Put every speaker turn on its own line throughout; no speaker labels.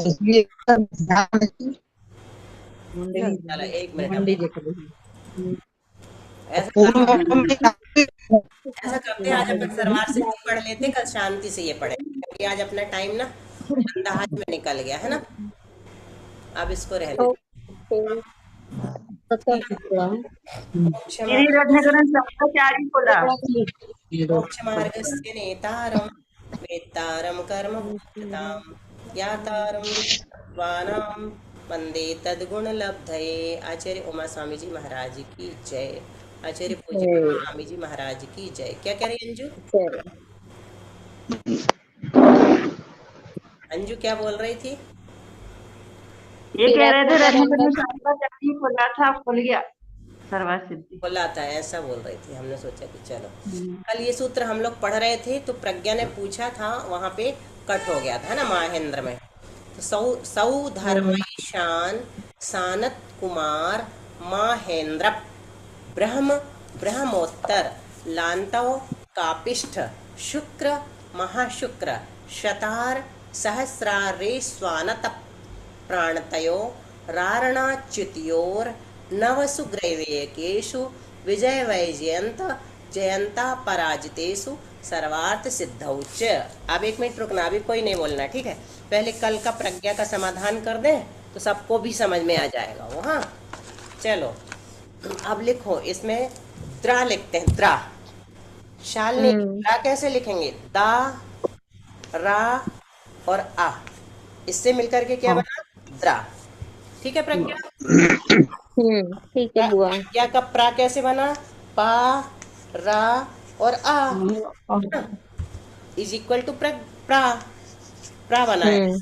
इसलिए ध्यान रखिए।
चलो एक मिनट अब
मंडी
देखो।
जखली।
ऐसा
पूर्व
करते
में
ऐसा करते हैं, आज अपन सरवार सिद्धि पढ़ लेते, कल शांति से ये पढ़े, क्योंकि आज अपना टाइम ना अंदाज में निकल गया है ना। अब इसको रहने दो। ठीक है।
गिरी
मोक्षमार्ग
रत्नकरण शंकराचार्य बोला।
मोक्षमार्गस्य नेतारं वेत्तारं कर्मभूषितां ज्ञातारं विद्वानां वंदे तद्गुणलब्धये। आचार्य उमा स्वामी जी महाराज की जय। आचार्य पूज्य स्वामी जी महाराज की जय। क्या कह रही अंजू? अंजू क्या बोल रही थी?
ये कह रहे थे रत्नकरण शंकराचार्य बोला था, खुल गया सर्वार सिद्धि।
बोला था, ऐसा बोल रही थी। हमने सोचा कि चलो कल ये सूत्र हम लोग पढ़ रहे थे तो प्रज्ञा ने पूछा था, वहां पे कट हो गया था ना महेंद्र में। तो सौ धर्मेशान सानत कुमार महेंद्र ब्रह्म ब्रह्मोत्तर लांतव कापिष्ठ शुक्र महाशुक्र शतार सहस्रारेस्वानत प्राणतयो रारणाच्युतियोर नवसु ग्रैवेयकेषु विजय वैजयंत जयंता पराजितेषु सर्वार्थ सिद्धौ च। अब एक मिनट रुकना, अभी कोई नहीं बोलना, ठीक है? पहले कल का प्रज्ञा का समाधान कर दें तो सबको भी समझ में आ जाएगा वो। हाँ चलो अब लिखो, इसमें द्रा लिखते हैं, द्रा। शालनी द्रा कैसे लिखेंगे? दा रा और आ, इससे मिलकर के क्या बना? द्रा। ठीक है प्रज्ञा?
ठीक है बुआ।
प्रज्ञा का प्रा कैसे बना? पा रा और आ इज इक्वल टू प्रा। प्रा बना है।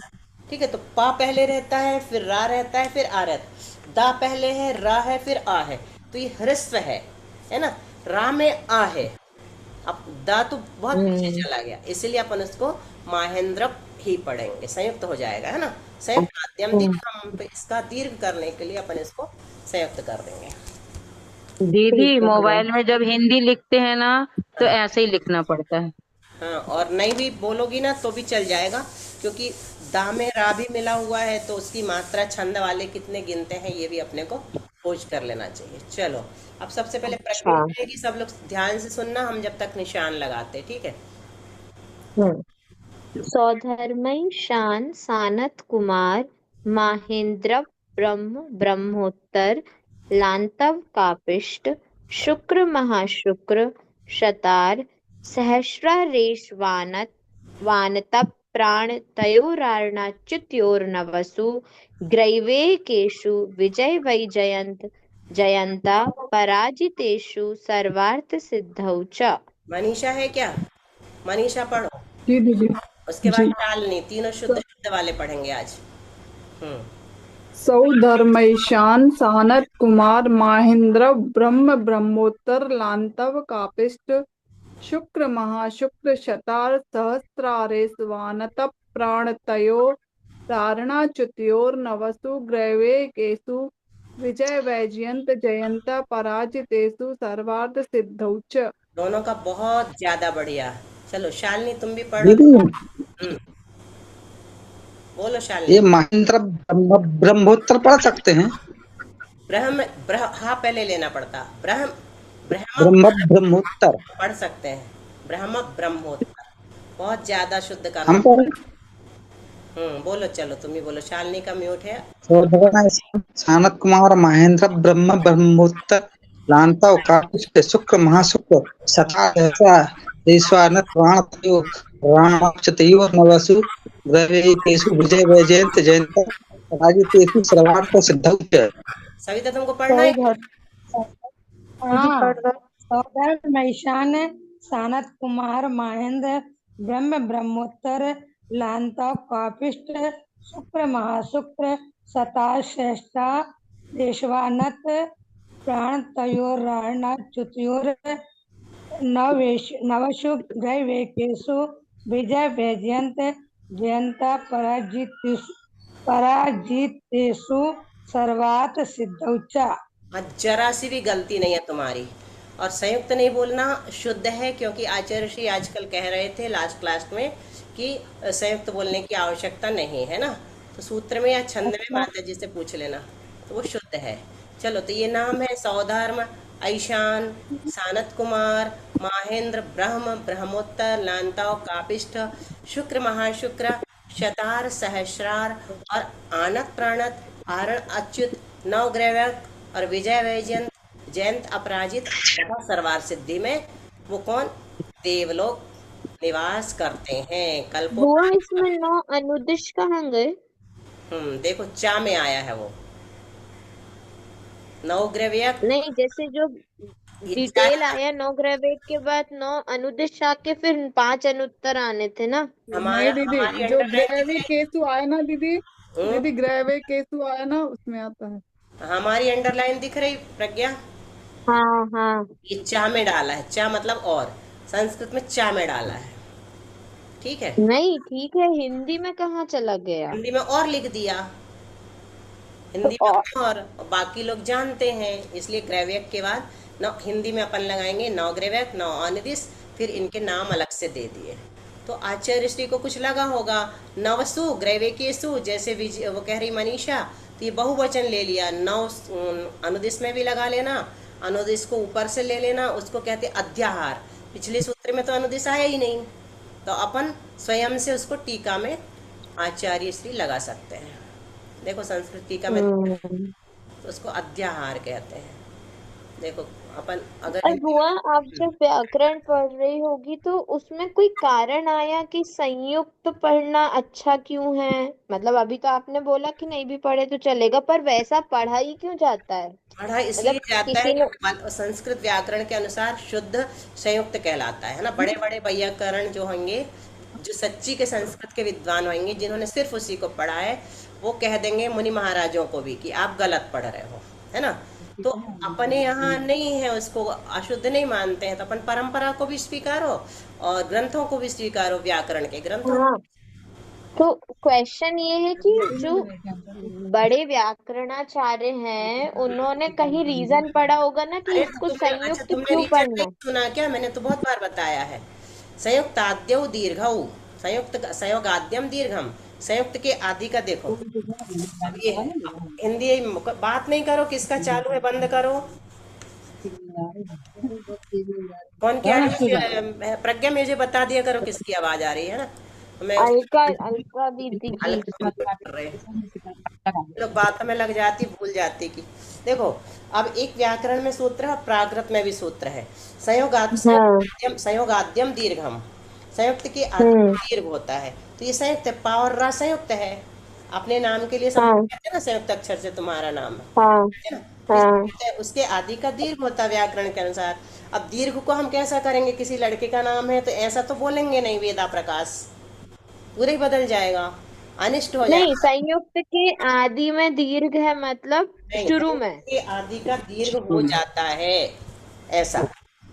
ठीक है, तो पा पहले रहता है, फिर रा रहता है, फिर आ रहता है। दा पहले है, रा है, फिर आ है, तो ये ह्रस्व है ना? रा में आ है। अब दा तो बहुत पीछे चला गया, इसलिए अपन उसको महेंद्र ही पढ़ेंगे, संयुक्त हो जाएगा, है ना? संयुक्त माध्यम हम इसका दीर्घ करने के लिए अपन इसको संयुक्त कर देंगे।
दीदी मोबाइल में जब हिंदी लिखते हैं ना तो
हाँ
ऐसे ही लिखना पड़ता है।
हाँ, और नहीं भी बोलोगी ना तो भी चल जाएगा, क्योंकि दा में रा भी मिला हुआ है, तो उसकी मात्रा छंद वाले कितने गिनते हैं ये भी अपने को खोज कर लेना चाहिए। चलो अब सबसे पहले प्रक्रिया रहेगी, सब लोग ध्यान से सुनना, हम जब तक निशान लगाते, ठीक है?
सौधर्मई शान सानत कुमार महेंद्र ब्रह्म ब्रह्मोत्तर लांतव कापिष्ट शुक्र महाशुक्र शतार सहस्रारेश वानत वानतप प्राण तयोरार्णाच्युत्योर्नवसु ग्रैवेकेषु विजय वैजयंत जयंता पराजितेषु सर्वार्थ सिद्धौ च।
मनीषा है क्या? मनीषा पढ़ो।
जी दीदी।
उसके बाद
जी।
शालिनी, तीनों शुद्ध शुद्ध वाले पढ़ेंगे आज। हम्म।
सौधर्मैशान सानत कुमार महेंद्र ब्रह्म ब्रह्मोत्तर लांतव कापिष्ट शुक्र महाशुक्र शतार सहस्रारेस्वानत प्राणतयो तारणाच्युत्योर्नवसु ग्रैवे केसु विजय वैजयंत जयंता पराजितेषु सर्वार्थ सिद्धौ च।
दोनों का बहुत ज्यादा बढ़िया। चलो शालिनी तुम भी पढ़ो।
दीदी
हम्म, बोलो
ये
शालिनी।
महेंद्र ब्रह्मोत्तर पढ़ सकते हैं?
हाँ पहले लेना पड़ता। ब्रह्म ब्रह्म
ब्रह्मोत्तर
पढ़ सकते हैं, ब्रह्म ब्रह्मोत्तर बहुत ज्यादा शुद्ध करना।
हम पढ़े।
बोलो, चलो तुम ही बोलो, शालिनी का म्यूट है।
सानत कुमार महेंद्र ब्रह्म ब्रह्मोत्तर लांतव कापिष्ट शुक्र महाशुक्र शता ईश्वरन प्राण तयो राणाच्युतयो नवसु ग्रहेषु विजय वैजयंत जयंत पराजितेषु सर्वार्थ सिद्धौ च।
सविता तुमको पढ़ना है?
हाँ, सौदर मैशान सानत कुमार महेंद्र ब्रह्म ब्रह्मोत्तर लांता कापिष्ट शुक्र महाशुक्र सतार श्रेष्ठा देशवानत प्राण तयोराणाच्युतयोर नवशु ग्रैवेकेषु विजय वैजयंत जयंता पराजितेषु सर्वात सिद्धौ च।
जरा सी भी गलती नहीं है तुम्हारी। और संयुक्त नहीं बोलना, शुद्ध है, क्योंकि आचार्य श्री आजकल कह रहे थे लास्ट क्लास में कि संयुक्त बोलने की आवश्यकता नहीं है ना। तो सूत्र में या छंद में माता जी से पूछ लेना, तो वो शुद्ध है। चलो, तो ये नाम है सौधर्म, ऐशान, सानत कुमार, माहेंद्र, ब्रह्म, ब्रह्मोत्तर, लांताव, कापिष्ठ, शुक्र, महाशुक्र, शतार, सहस्रार और आनत, प्राणत, आरण, अच्युत, नवग्रहक और विजय, वैजयंत, जयंत, अपराजित तथा सर्वार सिद्धि में वो कौन देवलोक निवास करते हैं। कल्पो
बुआ इसमें 9 अनुदिश कहाँ गए?
देखो चा में आया है वो नवग्रहक।
नहीं, जैसे जो
ये
डिटेल आया 9 ग्रह वेद के बाद 9 अनुदिश आके फिर 5 अनुत्तर आने थे ना।
हमारा
नहीं दीदी,
हमारी
जो
अंडरलाइन दिख
ग्रेवी
रही
केसु आया ना दीदी,
है।
दीदी ग्रेवी केसु आया ना, उसमें आता है।
हमारी अंडरलाइन दिख रही प्रज्ञा,
हाँ हाँ।
ये चा में डाला है, चा मतलब और, संस्कृत में चा में डाला है, ठीक है।
नहीं ठीक है, हिंदी में कहाँ चला गया?
हिंदी में और लिख दिया,
तो
हिंदी में और बाकी लोग जानते हैं, इसलिए ग्रैव्यक के बाद नौ हिंदी में अपन लगाएंगे नौ ग्रैव्यक, नौ अनिदिस, फिर इनके नाम अलग से दे दिए। तो आचार्य श्री को कुछ लगा होगा, नवसु ग्रैवेकेसु, जैसे वो कह रही मनीषा, तो ये बहुवचन ले लिया, नौ अनुदिस में भी लगा लेना, अनुदिस को ऊपर से ले लेना, उसको कहते अध्याहार। पिछले सूत्र में तो अनुदिस आया ही नहीं, तो अपन स्वयं से उसको टीका में आचार्य श्री लगा सकते हैं। देखो संस्कृत टीका में तो उसको अध्याहार कहते हैं। देखो अपन अगर
और बुआ आप जब व्याकरण पढ़ रही होगी तो उसमें कोई कारण आया कि संयुक्त पढ़ना अच्छा क्यों है? मतलब अभी तो आपने बोला कि नहीं भी पढ़े तो चलेगा, पर वैसा पढ़ा ही क्यों जाता है?
पढ़ा इसलिए
मतलब
जाता है
किसी ने
कि संस्कृत व्याकरण के अनुसार शुद्ध संयुक्त कहलाता है ना। बड़े बड़े वैयाकरण जो होंगे, जो सच्ची के संस्कृत के विद्वान होंगे, जिन्होंने सिर्फ उसी को पढ़ा है, वो कह देंगे मुनि महाराजों को भी कि आप गलत पढ़ रहे हो, है ना। तो अपने यहाँ नहीं है, उसको अशुद्ध नहीं मानते हैं, तो अपन परंपरा को भी स्वीकारो और ग्रंथों को भी स्वीकारो, व्याकरण के ग्रंथों।
हाँ, तो क्वेश्चन ये है कि जो बड़े व्याकरणाचार्य हैं उन्होंने कहीं रीजन पढ़ा होगा ना कि
अरे तो
इसको
तुमने, अच्छा
संयुक्त
तुमने
क्यों
रीजन
पढ़ना
नहीं
है।
सुना क्या? मैंने तो बहुत बार बताया है, संयुक्त आद्यौ दीर्घौ, संयुक्त संयोगाद्यम दीर्घम, संयुक्त के आदि का देखो। अब ये हिंदी बात नहीं करो, किसका चालू है बंद करो। कौन कह रही है? प्रज्ञा मुझे बता दिया करो किसकी आवाज आ रही है ना, तो मैं
अलका अलका दीदी की।
हल्का कर रहे लोग बात में लग जाती, भूल जाती कि देखो। अब एक व्याकरण में सूत्र है, प्राकृत में भी सूत्र है, संयोगाद्यम दीर्घम, संयुक्त के आदि दीर्घ होता है, तो ये संयुक्त है, पा और रा संयुक्त है। अपने नाम के लिए सब कहते हैं ना, संयुक्त अक्षर से तुम्हारा नाम है ना, उसके आदि का दीर्घ होता है व्याकरण के अनुसार। अब दीर्घ को हम कैसा करेंगे? किसी लड़के का नाम है तो ऐसा तो बोलेंगे नहीं, वेदा प्रकाश, पूरे ही बदल जाएगा, अनिष्ट हो
नहीं,
जाएगा।
संयुक्त के आदि में दीर्घ है मतलब
नहीं,
शुरू में।
के आदि का दीर्घ हो जाता है ऐसा,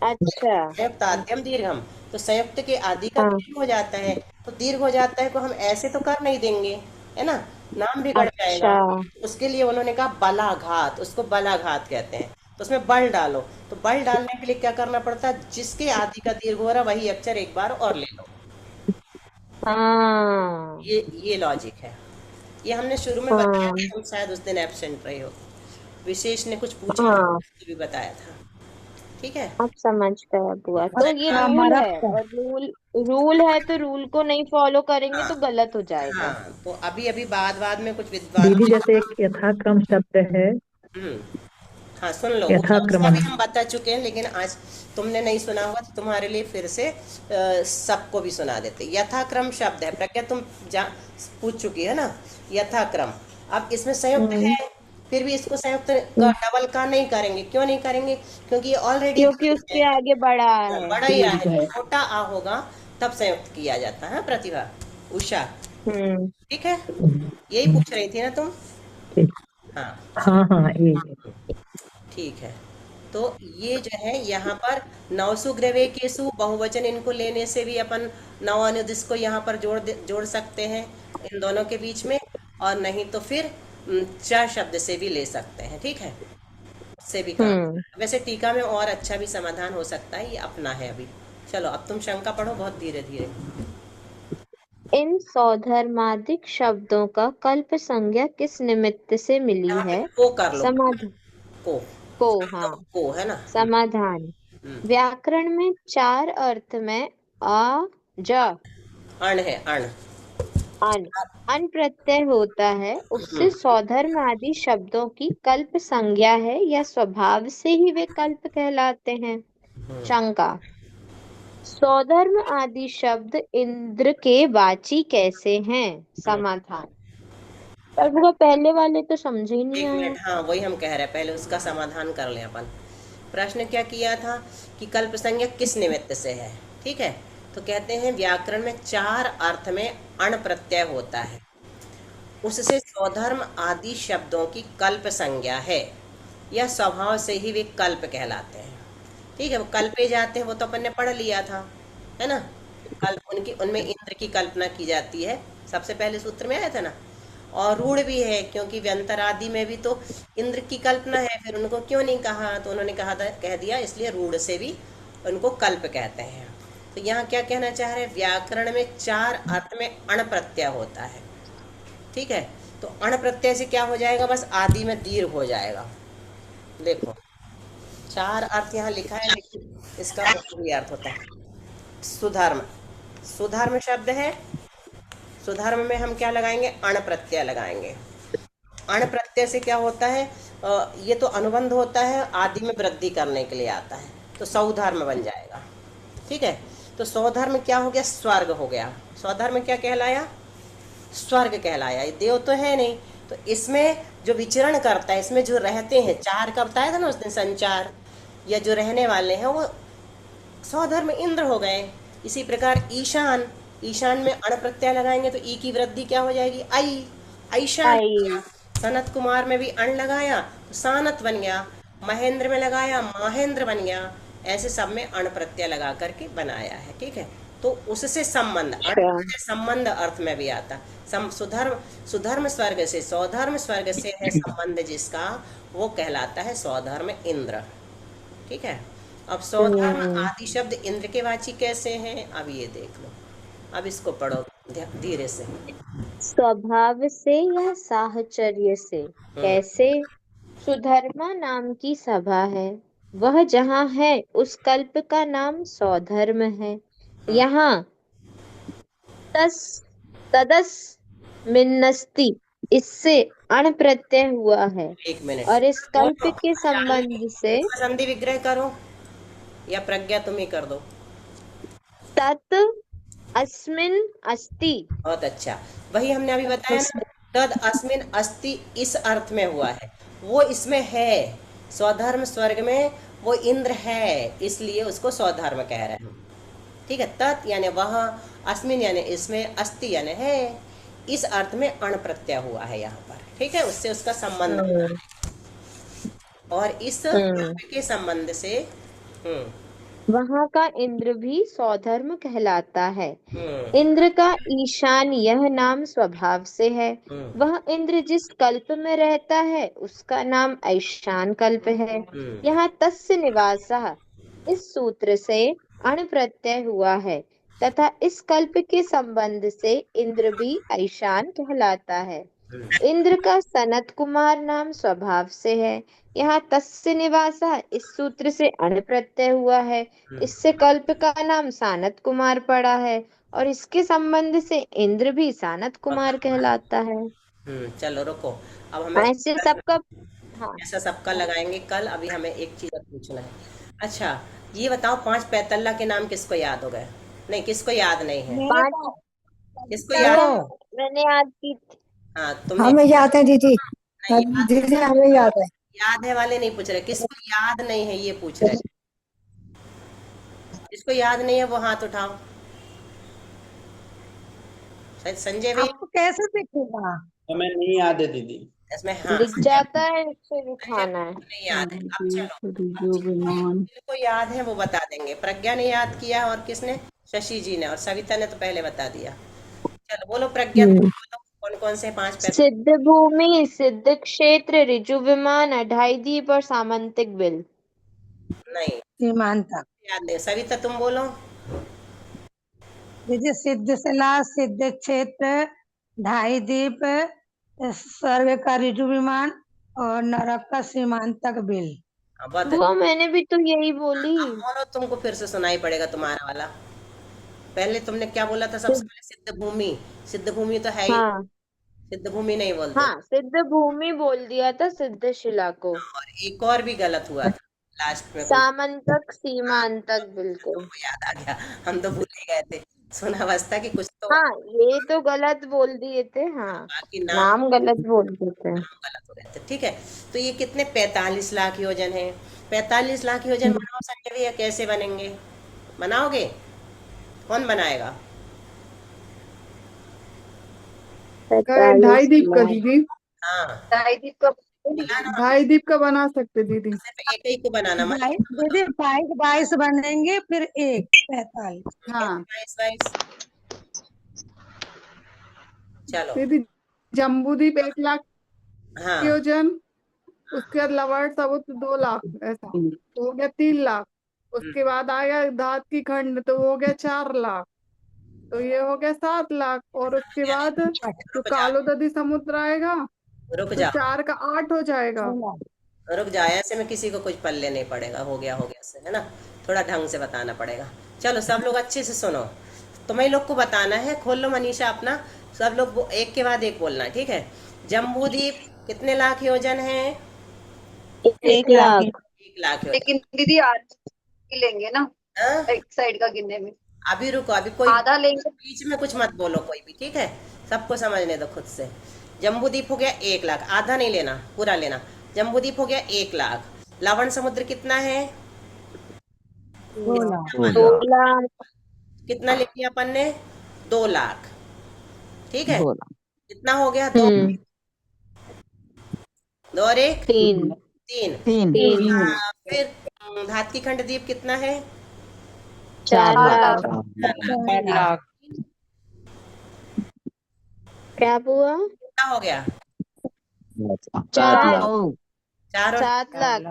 अच्छा।
संयुक्त आद्यम दीर्घम, तो संयुक्त के आदि का दीर्घ हो जाता है, तो दीर्घ हो जाता है को हम ऐसे तो कर नहीं देंगे, है ना, नाम बिगड़ जाएगा।
अच्छा।
उसके लिए उन्होंने कहा बलाघात, उसको बलाघात कहते हैं, तो उसमें बल डालो। तो बल डालने के लिए क्या करना पड़ता है? जिसके आदि का दीर्घ हो रहा वही अक्षर एक बार और ले लो।
हाँ
ये लॉजिक है, ये हमने शुरू में बताया था, तुम शायद उस दिन एब्सेंट रहे हो, विशेष ने कुछ पूछा तो भी बताया था, ठीक है।
अब समझ गया बुआ। तो ये रूल है, और रूल है तो रूल को नहीं फॉलो करेंगे तो गलत हो जाएगा।
हाँ, तो अभी अभी बाद में कुछ विद्वान
दीदी जैसे एक यथाक्रम शब्द है,
हाँ सुन लो,
यथाक्रम
उसका भी हम बता चुके हैं, लेकिन आज तुमने नहीं सुना होगा तो तुम्हारे लिए फिर से सबको भी सुना देते। यथाक्रम शब्द है, प्रज्ञा तुम पूछ चुकी है ना, यथाक्रम। अब इसमें संयुक्त है, फिर भी इसको संयुक्त का डबल का नहीं करेंगे। क्यों नहीं करेंगे? क्योंकि ये ऑलरेडी
क्योंकि उसके आगे बड़ा है।
बड़ा ही है, छोटा आ होगा तब संयुक्त किया जाता है। प्रतिभा, उषा, ठीक है, यही पूछ रही थी ना तुम? हाँ
हाँ हाँ एक
ठीक है। तो ये जो है यहाँ पर नवसु ग्रवे केसु बहुवचन, इनको लेने से भी अपन नव अनुदिस को यहाँ पर जोड़ सकते हैं इन दोनों के बीच में, और नहीं तो फिर च शब्द से भी ले सकते हैं, ठीक है, उससे भी काम। वैसे टीका में और अच्छा भी समाधान हो सकता है, ये अपना है अभी। चलो अब तुम शंका पढ़ो बहुत धीरे धीरे।
इन सौधर्मादिक शब्दों का कल्प संज्ञा किस निमित्त से मिली
यहाँ पे
है?
को कर लो,
समाधान
को
को,
शब्दों
हाँ,
को है ना।
समाधान।
हम्म।
व्याकरण में चार अर्थ में अ, ज,
अण है, अण।
अन अन प्रत्यय होता है, उससे सौधर्म आदि शब्दों की कल्प संज्ञा है या स्वभाव से ही वे कल्प कहलाते हैं? शंका। सौधर्म आदि शब्द इंद्र के वाची कैसे हैं? समाधान। पर वो पहले वाले तो समझ ही नहीं
एक
आया।
मिनट, हाँ वही हम कह रहे हैं, पहले उसका समाधान कर लें अपन। प्रश्न क्या किया था कि कल्प संज्ञा किस निमित्त से है, ठीक है। तो कहते हैं व्याकरण में चार अर्थ में अण प्रत्यय होता है, उससे स्वधर्म आदि शब्दों की कल्प संज्ञा है, यह स्वभाव से ही वे कल्प कहलाते हैं। ठीक है, वो कल्पे जाते हैं, वो तो अपन ने पढ़ लिया था, है ना। कल्प उनकी, उनमें इंद्र की कल्पना की जाती है, सबसे पहले सूत्र में आया था ना। और रूढ़ भी है, क्योंकि व्यंतर आदि में भी तो इंद्र की कल्पना है, फिर उनको क्यों नहीं कहा, तो उन्होंने कहा था, कह दिया, इसलिए रूढ़ से भी उनको कल्प कहते हैं। तो यहाँ क्या कहना चाह रहे हैं, व्याकरण में चार अर्थ में अण प्रत्यय होता है, ठीक है। तो अण प्रत्यय से क्या हो जाएगा, बस आदि में दीर्घ हो जाएगा। देखो चार अर्थ यहाँ लिखा है, लेकिन इसका और भी अर्थ होता है। सुधर्म, सुधर्म शब्द है, सुधर्म में हम क्या लगाएंगे, अण प्रत्यय लगाएंगे। अण प्रत्यय से क्या होता है, ये तो अनुबंध होता है, आदि में वृद्धि करने के लिए आता है, तो सौधर्म बन जाएगा, ठीक है। तो सौधर्म क्या हो गया, स्वर्ग हो गया। सौधर्म क्या कहलाया, स्वर्ग कहलाया। ये देव तो है नहीं, तो इसमें जो विचरण करता है, इसमें जो रहते हैं, चार का बताया था ना उस दिन, संचार, या जो रहने वाले हैं वो सौधर्म इंद्र हो गए। इसी प्रकार ईशान, ईशान में अण प्रत्यय लगाएंगे तो ई की वृद्धि क्या हो जाएगी, आई, ऐशान हो
आई।
गया। सनत कुमार में भी अण लगाया तो सानत बन गया, महेंद्र में लगाया महेंद्र बन गया। ऐसे सब में अण प्रत्यय लगा करके बनाया है, ठीक है। तो उससे संबंध, अण प्रत्यय संबंध अर्थ में भी आता। सुधर्म, सुधर्म स्वर्ग से, सौधर्म स्वर्ग से है संबंध जिसका, वो कहलाता है सौधर्म इंद्र, ठीक है। अब सौधर्म आदि शब्द इंद्र के वाची कैसे हैं, अब ये देख लो, अब इसको पढ़ो धीरे से।
स्वभाव से या साहचर्य से? कैसे? सुधर्मा नाम की सभा है, वह जहाँ है उस कल्प का नाम सौधर्म है। यहाँ तस तदस मिन्नस्ति, इससे अण प्रत्यय हुआ है,
एक मिनट
और इस कल्प
बोलो,
के
शालिनी,
संबंध से
इसका संधि विग्रह करो, या प्रज्ञा तुम ही कर दो।
तत् अस्मिन् अस्ति।
बहुत अच्छा, वही हमने अभी बताया ना, तद अस्मिन अस्ति इस अर्थ में हुआ है, वो इसमें है। स्वधर्म स्वर्ग में वो इंद्र है, इसलिए उसको स्वधर्म कह रहे हैं, ठीक है। तत् यानी वह, अस्मिन यानी इसमें, अस्ति यानी है, इस अर्थ में अण प्रत्यय हुआ है यहाँ पर, ठीक है। उससे उसका संबंध बना है, और इस कल्प के संबंध से
वहाँ का इंद्र भी सौधर्म कहलाता है।
हम्म
इंद्र का ईशान यह नाम स्वभाव से है। वह इंद्र जिस कल्प में रहता है उसका नाम ऐशान कल्प है। यहाँ तस्य निवासः इस सूत्र से अण प्रत्यय हुआ है, तथा इस कल्प के संबंध से इंद्र भी ऐशान कहलाता है। इंद्र का सनत कुमार नाम स्वभाव से है। यहाँ तस्य निवासः इस सूत्र से अण प्रत्यय हुआ है, इससे कल्प का नाम सानत कुमार पड़ा है, और इसके संबंध से इंद्र भी सानत कुमार कहलाता है।
चलो रुको, अब हमें
ऐसे सबका, हाँ,
ऐसा सबका लगाएंगे कल। अभी हमें एक चीज और पूछना है। अच्छा ये बताओ, पांच पैतल्ला के नाम किसको याद हो गए, नहीं किसको याद नहीं है,
मेरे
पांच
को
किसको याद,
मैंने याद की थी।
हाँ तुमने,
हमें याद है दीदी,
नहीं याद,
दीदी हमें याद है।
याद है वाले नहीं पूछ रहे, किसको याद नहीं है ये पूछ रहे। जिसको याद नहीं है वो हाथ उठाओ। शायद संजय भाई,
आपको कैसे दिखेगा?
हमें नहीं याद है दीदी।
इसमें हाँ
लिख
संजय
जाता है, फिर उठाना है।
भाई नहीं याद है। अब चलो,
रिजु विमान।
जिनको याद है वो बता देंगे। प्रज्ञा ने याद किया, और किसने, शशि जी ने, और सविता ने तो पहले बता दिया। चलो बोलो प्रज्ञा, तुम बोलो कौन कौन से पांच पैतल्ला।
सिद्ध भूमि, सिद्ध क्षेत्र, ऋजु विमान, अढ़ाई द्वीप और सामंतिक बिल।
नहीं
सीमांता।
याद नहीं। सविता तुम बोलो।
दीदी सिद्धशिला, सिद्ध क्षेत्र, ढाई द्वीप, स्वर्ग का ऋजु विमान और नरक का सीमांतक बिल।
बहुत अच्छा।
वो मैंने भी तो यही बोली।
अब बोलो, तुमको फिर से सुनाई पड़ेगा तुम्हारा वाला। पहले तुमने क्या बोला था सबसे पहले? सिद्ध भूमि। सिद्ध भूमि तो है ही,
हाँ
सिद्ध भूमि नहीं बोलते।
हाँ, सिद्ध भूमि बोल दिया था सिद्ध शिला को।
और एक और भी गलत हुआ था लास्ट में, कोई
सामंतक सीमांतक बिल्कुल।
को याद आ गया, हम तो भूल ही गए थे। सुना बस्ता कि कुछ तो,
हाँ, ये तो गलत बोल दिए थे। हाँ,
बाकी नाम
नाम गलत बोल दिए थे।
गलत हो गए थे। ठीक है, तो ये कितने 45 लाख योजन है? 45 लाख योजन बनाओ संजय भैया, कैसे बनेंगे? बनाओगे? कौन बनाएगा?
ढाई
45
दीप का
लाख।
दीदी,
हाँ,
ढाई दीप का
मिलाना।
ढाई दीप का बना सकते दीदी।
सिर्फ एक ही को बनाना, मन
दीदी 22 बनेंगे, फिर एक 45।
हाँ
22 चलो।
दीदी, जम्बूदीप 1 लाख
हाँ
योजन, उसके बाद लवाड़ साबुत 2 लाख, ऐसा तो हो गया 3 लाख। उसके बाद आया धात की खंड, तो वो हो गया 4 लाख, तो ये हो गया 7 लाख। और उसके बाद जो
रुक
कालो
जाओ,
ददी समुद्र आएगा,
रुक
तो
जाओ,
4 का 8 हो जाएगा।
रुक जाओ। ऐसे में किसी को कुछ पल्ले नहीं पड़ेगा, हो गया से, है ना? थोड़ा ढंग से बताना पड़ेगा। चलो सब लोग अच्छे से सुनो, तुम्हें लोग को बताना है। खोल लो मनीषा अपना, सब लोग एक के बाद एक बोलना, ठीक है? जम्बूद्वीप कितने लाख योजन है?
1 लाख।
1 लाख योजन।
लेकिन दीदी आज ही लेंगे ना,
हाँ?
एक साइड का गिनने में
अभी रुको, अभी कोई
आधा लेंगे।
बीच में कुछ मत बोलो कोई भी, ठीक है? सबको समझने दो खुद से। जम्बूद्वीप हो गया 1 लाख, आधा नहीं लेना, पूरा लेना। जम्बूद्वीप हो गया 1 लाख। लवण समुद्र कितना है?
2 लाख।
कितना ले लिया अपन ने? 2 लाख। ठीक है,
2 लाख।
कितना हो गया? दो, दो और एक,
3।
3।
3।
फिर धात की खंड द्वीप कितना है?
4 लाख।
4 लाख।
क्या हुआ?
कितना हो गया?
4।
4 और
7 लाख।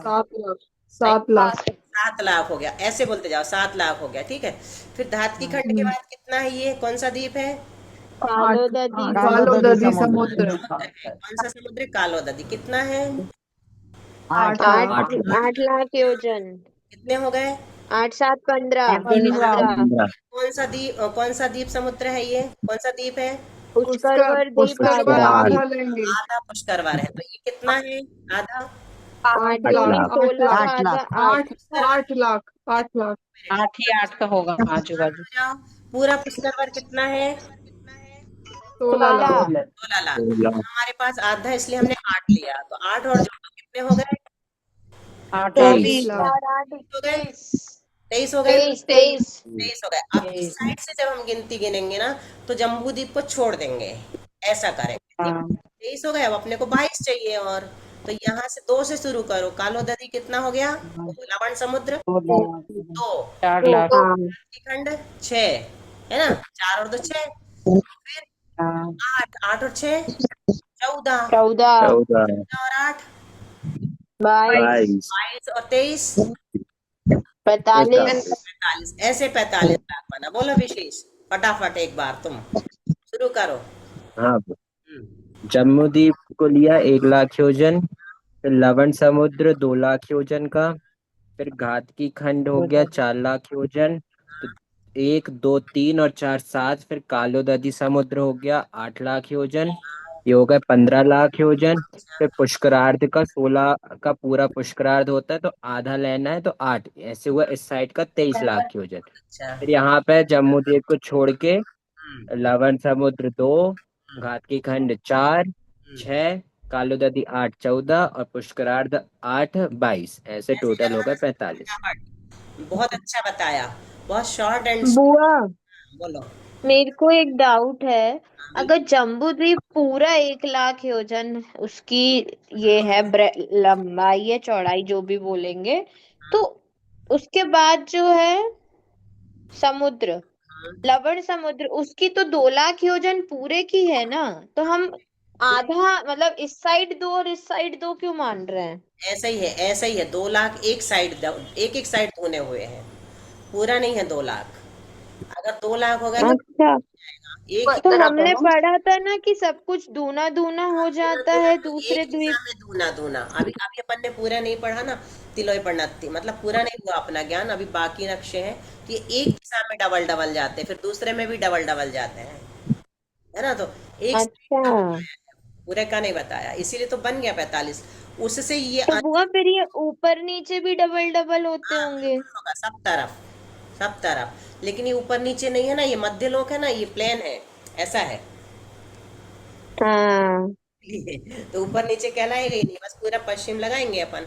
7 लाख।
7 लाख हो गया। ऐसे बोलते जाओ, 7 लाख हो गया। ठीक है, फिर धात की खंड के बाद कितना है? ये कौन सा द्वीप है?
कालो ददी।
कालो ददी समुद्र,
कौन सा समुद्र? कालो ददी। कितना है?
8 लाख।
8 लाख योजन।
कितने हो गए?
8 7 15। 15।
कौन सा द्वीप समुद्र है ये? कौन सा द्वीप है?
पुष्करवर द्वीप
उसके बाद
आधा।
आधा लेंगे।
आधा पुष्करवर है, तो ये कितना है? आधा।
8
8
दूनी
लाख।
16 का आधा 8।
8 लाख। 8 लाख।
8 ही 8 का होगा आजू बाजू।
जाओ, पूरा पुष्करवर कितना है?
16 लाख।
16 लाख। हमारे पास आधा, इसलिए हमने 8 लिया, तो 8 और जोड़ो, कितने हो गए?
23 लाख।
और 8
हो गए? 23 हो गए?
23।
23 हो गए। अब इस साइड से जब हम गिनती गिनेंगे ना, तो जम्बूद्वीप को छोड़ देंगे, ऐसा करेंगे। 23 हो गए, अब अपने को 22 चाहिए। और तो यहाँ से 2 से शुरू करो। कालो ददी कितना हो गया? लवण समुद्र 2,
4 लाख।
खंड 6, है ना? 4 और 2 6, फिर 8, 8 और 6 14,
14।
और 8
22।
22 और 23
45।
45। ऐसे 45 लाख बना। बोलो विशेष, फटाफट एक बार तुम शुरू करो।
हाँ,
हम्म,
जम्मूद्वीप को लिया 1 लाख योजन, फिर लवण समुद्र 2 लाख योजन का, फिर घात की खंड हो गया 4 लाख योजन, तो 1 2 3 और 4 7, फिर कालो ददी समुद्र हो गया 8 लाख योजन, ये हो गए 15 लाख योजन। फिर पुष्करार्ध का 16 का पूरा पुष्करार्ध होता है, तो आधा लेना है, तो 8, ऐसे हुआ इस साइड का 23 लाख योजन।
अच्छा।
फिर यहाँ पे जम्मूद्वीप को छोड़ के
हम्म,
लवण समुद्र 2, घात की खंड 4 6, कालो ददी 8 14 और पुष्करार्ध 8 22, ऐसे
ऐसे
टोटल हो
करना
गए
ना,
45।
फटाफट। बहुत अच्छा बताया, बहुत शॉर्ट एंड
बुआ,
बोलो।
मेरे को एक डाउट है। अगर जम्बू द्वीप पूरा 1 लाख योजन उसकी ये है लंबाई है, चौड़ाई जो भी बोलेंगे, तो उसके बाद जो है समुद्र, लवण समुद्र, उसकी तो 2 लाख योजन पूरे की है ना। तो हम आधा मतलब इस साइड 2 और इस साइड 2 क्यों मान रहे हैं?
ऐसा ही है, ऐसा ही है। 2 लाख एक साइड, एक एक साइड होने हुए हैं, पूरा नहीं है 2 लाख। अगर 2 लाख होगा तो
अच्छा,
एक ही
तो
तरफ है
हमने
ना।
पढ़ा था ना कि सब कुछ दूना दूना हो जाता है
तो एक
दूसरे
दिशा
द्वीप।
में दूना दूना। अभी अभी अपन ने पूरा नहीं पढ़ा ना, तिलोय पढ़ना मतलब पूरा नहीं हुआ अपना ज्ञान, अभी बाकी नक्शे हैं कि एक दिशा में डबल डबल जाते हैं, फिर दूसरे में भी डबल डबल जाते हैं, है ना। तो एक
अच्छा,
स्पीड का बताया है, पूरे का नहीं बताया, इसीलिए तो बन गया 45। उससे ये
तो बुआ फिर ये ऊपर नीचे भी डबल डबल होते
हाँ
होंगे।
बिल्कुल होगा, सब तरफ, सब तरफ। लेकिन ये ऊपर नीचे नहीं है ना, ये मध्य लोक है ना, ये प्लेन है, ऐसा है।
हाँ।
तो ऊपर नीचे कहलाएगा ही नहीं, बस पूरा पश्चिम लगाएंगे अपन।